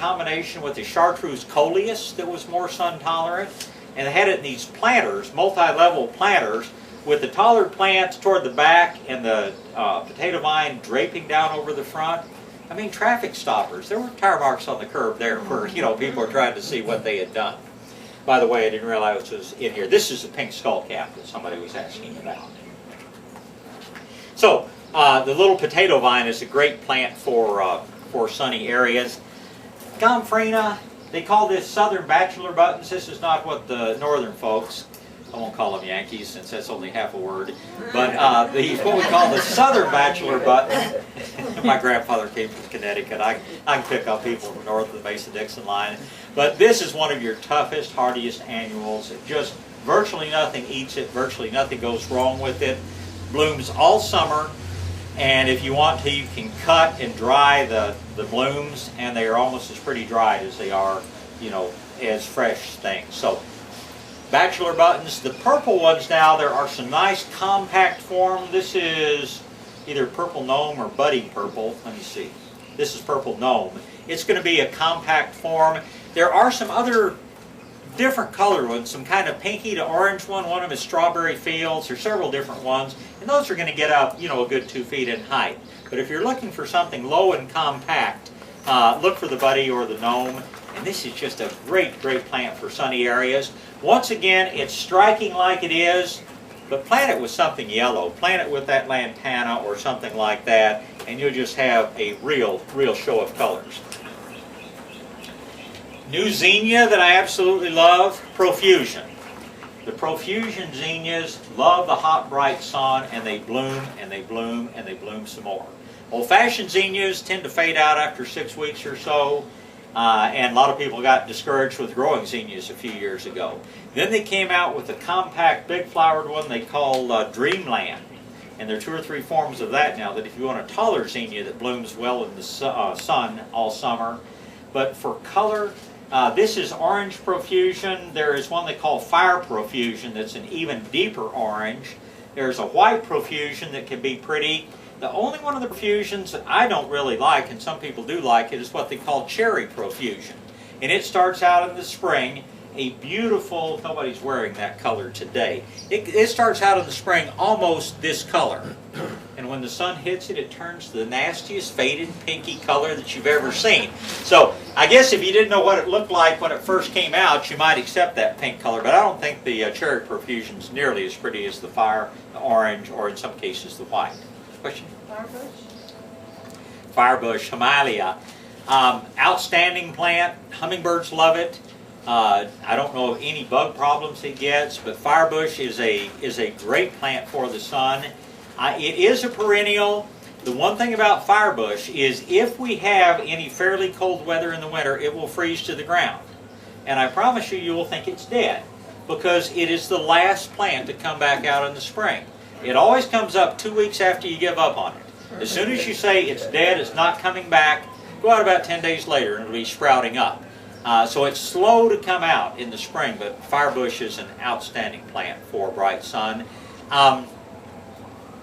combination with the chartreuse coleus that was more sun tolerant. And they had it in these planters, multi-level planters, with the taller plants toward the back and the potato vine draping down over the front. I mean, traffic stoppers. There were tire marks on the curb there where, you know, people were trying to see what they had done. By the way, I didn't realize it was in here. This is a pink skullcap that somebody was asking about. So, the little potato vine is a great plant for sunny areas. Comfrey, they call this southern bachelor buttons. This is not what the northern folks, I won't call them Yankees since that's only half a word, but what we call the southern bachelor button. My grandfather came from Connecticut. I can pick up people from north of the Mason-Dixon line. But this is one of your toughest, hardiest annuals. It just, virtually nothing eats it, virtually nothing goes wrong with it. Blooms all summer, and if you want to, you can cut and dry the blooms, and they are almost as pretty dried as they are, you know, as fresh things. So, bachelor buttons. The purple ones now, there are some nice compact form. This is either purple gnome or budding purple. Let me see. This is purple gnome. It's going to be a compact form. There are some other different colored ones, some kind of pinky to orange one. One of them is strawberry fields. There's several different ones, and those are going to get up, you know, a good 2 feet in height. But if you're looking for something low and compact, look for the buddy or the gnome. And this is just a great, great plant for sunny areas. Once again, it's striking like it is, but plant it with something yellow. Plant it with that lantana or something like that, and you'll just have a real show of colors. New zinnia that I absolutely love, profusion. The profusion zinnias love the hot, bright sun, and they bloom, and they bloom, and they bloom some more. Old-fashioned zinnias tend to fade out after 6 weeks or so. And a lot of people got discouraged with growing zinnias a few years ago. Then they came out with a compact, big-flowered one they call Dreamland. And there are 2 or 3 forms of that now, that if you want a taller zinnia that blooms well in the sun all summer. But for color, this is orange profusion. There is one they call fire profusion that's an even deeper orange. There's a white profusion that can be pretty. The only one of the profusions that I don't really like, and some people do like it, is what they call cherry profusion. And it starts out in the spring, a beautiful, nobody's wearing that color today. It starts out in the spring almost this color. And when the sun hits it, it turns the nastiest faded pinky color that you've ever seen. So I guess if you didn't know what it looked like when it first came out, you might accept that pink color. But I don't think the cherry profusion is nearly as pretty as the fire, the orange, or in some cases the white. Question? Firebush? Firebush, somalia. Outstanding plant. Hummingbirds love it. I don't know of any bug problems it gets, but firebush is a great plant for the sun. It is a perennial. The one thing about firebush is if we have any fairly cold weather in the winter, it will freeze to the ground. And I promise you, you will think it's dead, because it is the last plant to come back out in the spring. It always comes up 2 weeks after you give up on it. As soon as you say it's dead, it's not coming back, go out about 10 days later and it'll be sprouting up. So it's slow to come out in the spring, but firebush is an outstanding plant for bright sun.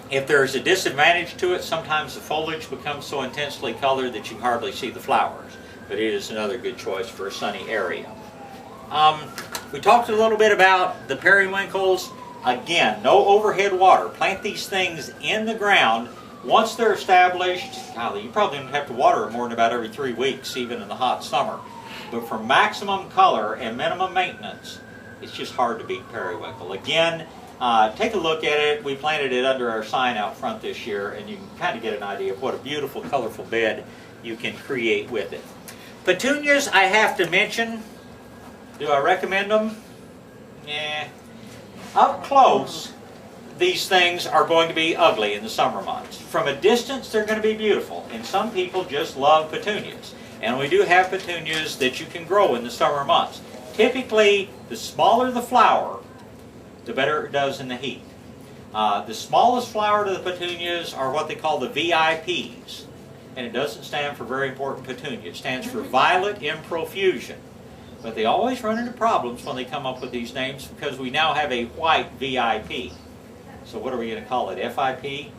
If there's a disadvantage to it, sometimes the foliage becomes so intensely colored that you can hardly see the flowers. But it is another good choice for a sunny area. We talked a little bit about the periwinkles. Again, no overhead water. Plant these things in the ground. Once they're established, you probably don't have to water them more than about every 3 weeks, even in the hot summer. But for maximum color and minimum maintenance, it's just hard to beat periwinkle. Again, take a look at it. We planted it under our sign out front this year, and you can kind of get an idea of what a beautiful, colorful bed you can create with it. Petunias, I have to mention. Do I recommend them? Yeah. Up close, these things are going to be ugly in the summer months. From a distance, they're going to be beautiful, and some people just love petunias. And we do have petunias that you can grow in the summer months. Typically, the smaller the flower, the better it does in the heat. The smallest flower to the petunias are what they call the VIPs. And it doesn't stand for very important petunia. It stands for violet in profusion. But they always run into problems when they come up with these names, because we now have a white VIP. So what are we going to call it? FIP?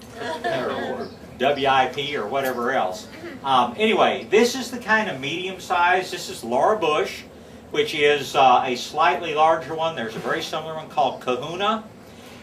Or WIP or whatever else. Anyway, this is the kind of medium size. This is Laura Bush, which is a slightly larger one. There's a very similar one called Kahuna.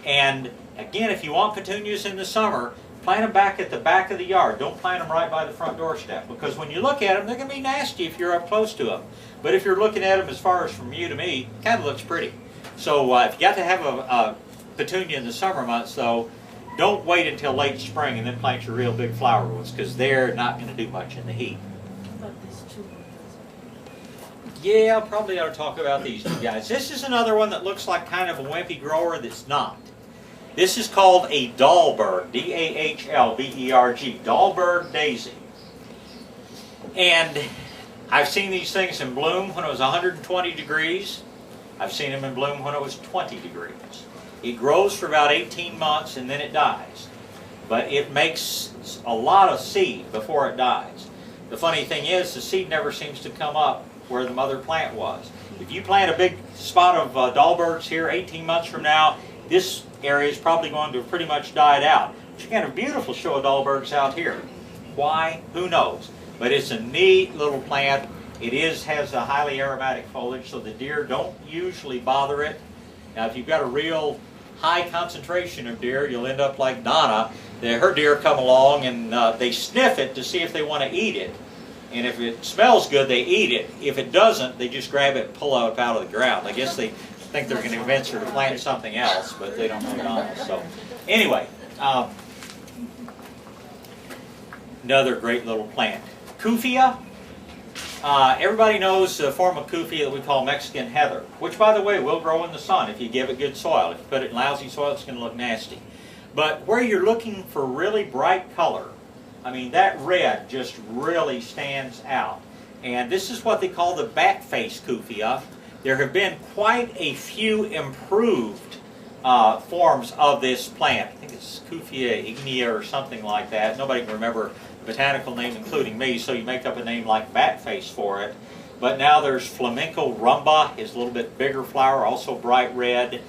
And again, if you want petunias in the summer, plant them back at the back of the yard. Don't plant them right by the front doorstep, because when you look at them, they're going to be nasty if you're up close to them. But if you're looking at them as far as from you to me, it kind of looks pretty. So if you got to have a petunia in the summer months, though, don't wait until late spring and then plant your real big flower ones, because they're not going to do much in the heat. Yeah, probably ought to talk about these two guys. This is another one that looks like kind of a wimpy grower that's not. This is called a dulberg, D-A-H-L-B-E-R-G, dulberg daisy. And I've seen these things in bloom when it was 120 degrees. I've seen them in bloom when it was 20 degrees. It grows for about 18 months and then it dies. But it makes a lot of seed before it dies. The funny thing is, the seed never seems to come up where the mother plant was. If you plant a big spot of dulbergs here 18 months from now, this area is probably going to have pretty much died out. But you got a beautiful show of dulbergs out here. Why? Who knows? But it's a neat little plant. It has a highly aromatic foliage, so the deer don't usually bother it. Now, if you've got a real high concentration of deer, you'll end up like Donna. Her deer come along and they sniff it to see if they want to eat it. And if it smells good, they eat it. If it doesn't, they just grab it and pull it out of the ground. I guess they think they're going to convince her to plant something else, but they don't know Donna. So, anyway, another great little plant. Khufia. Everybody knows a form of khufia that we call Mexican heather, which, by the way, will grow in the sun if you give it good soil. If you put it in lousy soil, it's going to look nasty. But where you're looking for really bright color, I mean, that red just really stands out. And this is what they call the bat face khufia. There have been quite a few improved forms of this plant. I think it's Khufia ignea or something like that. Nobody can remember the botanical name, including me, so you make up a name like bat face for it. But now there's flamenco rumba, is a little bit bigger flower, also bright red.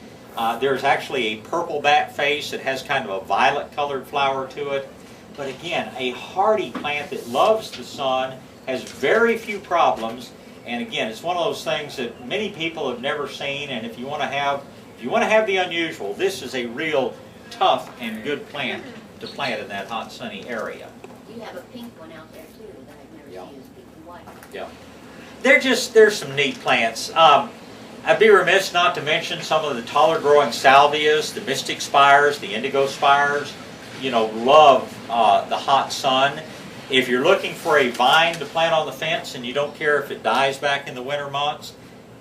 There's actually a purple bat face that has kind of a violet colored flower to it. But again, a hardy plant that loves the sun, has very few problems, and again, it's one of those things that many people have never seen, and if you want to have the unusual, this is a real tough and good plant to plant in that hot, sunny area. You have a pink one out there too that I've never seen, pink and white. Yeah. There's some neat plants. I'd be remiss not to mention some of the taller growing salvias, the mystic spires, the indigo spires. You know, love the hot sun. If you're looking for a vine to plant on the fence and you don't care if it dies back in the winter months,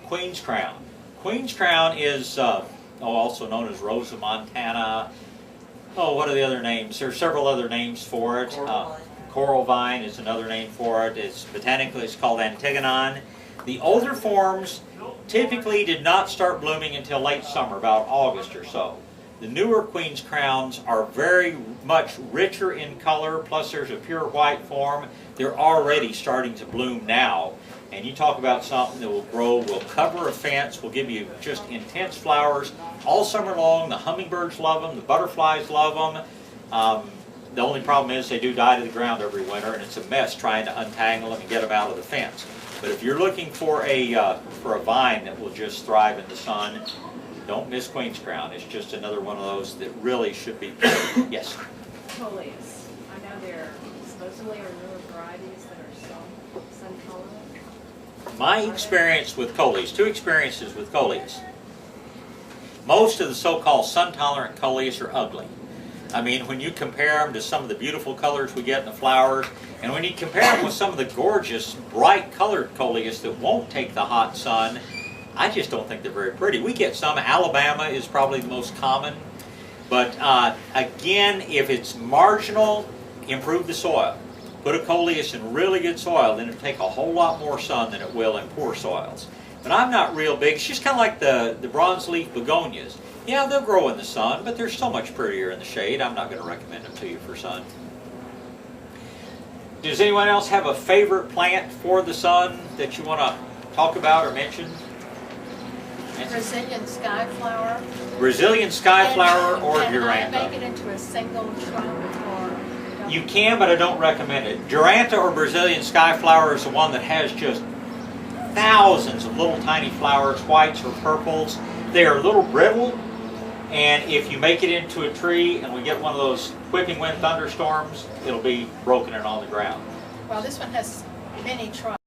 Queen's Crown. Queen's Crown is also known as Rosa Montana. Oh, what are the other names? There are several other names for it. Coral vine is another name for it. Botanically it's called Antigonon. The older forms typically did not start blooming until late summer, about August or so. The newer Queen's Crowns are very much richer in color, plus there's a pure white form. They're already starting to bloom now. And you talk about something that will grow, will cover a fence, will give you just intense flowers all summer long. The hummingbirds love them, the butterflies love them. The only problem is they do die to the ground every winter, and it's a mess trying to untangle them and get them out of the fence. But if you're looking for a vine that will just thrive in the sun, don't miss Queen's Crown. It's just another one of those that really should be planted. Yes? Coleus. I know there supposedly are newer varieties that are sun tolerant. My experience with Coleus, two experiences with Coleus. Most of the so-called sun-tolerant Coleus are ugly. I mean, when you compare them to some of the beautiful colors we get in the flowers, and when you compare them with some of the gorgeous, bright-colored Coleus that won't take the hot sun, I just don't think they're very pretty. We get some. Alabama is probably the most common. But again, if it's marginal, improve the soil. Put a Coleus in really good soil, then it'll take a whole lot more sun than it will in poor soils. But I'm not real big. It's just kind of like the bronze leaf begonias. Yeah, they'll grow in the sun, but they're so much prettier in the shade. I'm not going to recommend them to you for sun. Does anyone else have a favorite plant for the sun that you want to talk about or mention? Brazilian skyflower. Brazilian skyflower or Can I Duranta? make it into a single trunk, or do You can, but I don't recommend it. Duranta or Brazilian skyflower is the one that has just thousands of little tiny flowers, whites or purples. They are a little brittle, and if you make it into a tree and we get one of those whipping wind thunderstorms, it'll be broken and on the ground. Well, this one has many tribes.